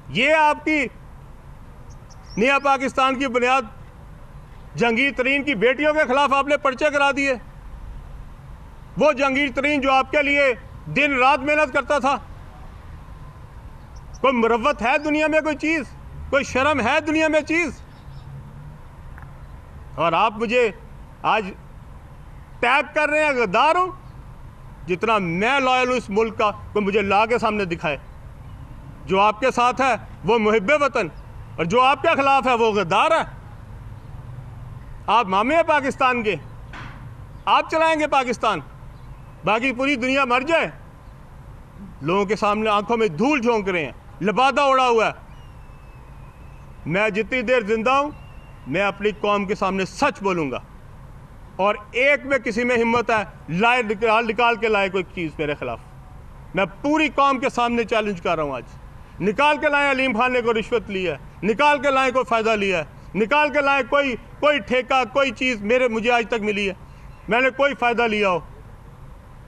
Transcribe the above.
ये आपकी नया पाकिस्तान की बुनियाद जहांगीर तरीन की बेटियों के खिलाफ आपने पर्चे करा दिए। वो जहांगीर तरीन जो आपके लिए दिन रात मेहनत करता था। कोई मुरव्वत है दुनिया में कोई चीज़? कोई शर्म है दुनिया में चीज़? और आप मुझे आज टैग कर रहे हैं गद्दार हूं। जितना मैं लॉयल हूं इस मुल्क का, कोई मुझे ला के सामने दिखाए। जो आपके साथ है वो मुहिब्बे वतन, और जो आपके खिलाफ है वो गद्दार है। आप मामे हैं पाकिस्तान के, आप चलाएंगे पाकिस्तान, बाकी पूरी दुनिया मर जाए। लोगों के सामने आंखों में धूल झोंक रहे हैं, लिबादा उड़ा हुआ है। मैं जितनी देर जिंदा हूं मैं अपनी कौम के सामने सच बोलूंगा, और एक में किसी में हिम्मत है लाए निकाल के लाए कोई चीज़ मेरे खिलाफ, मैं पूरी कौम के सामने चैलेंज कर रहा हूं। आज निकाल के लाए अलीम खान ने कोई रिश्वत ली है, निकाल के लाए कोई फ़ायदा लिया है, निकाल के लाए कोई ठेका, कोई चीज़ मुझे आज तक मिली है मैंने कोई फ़ायदा लिया हो।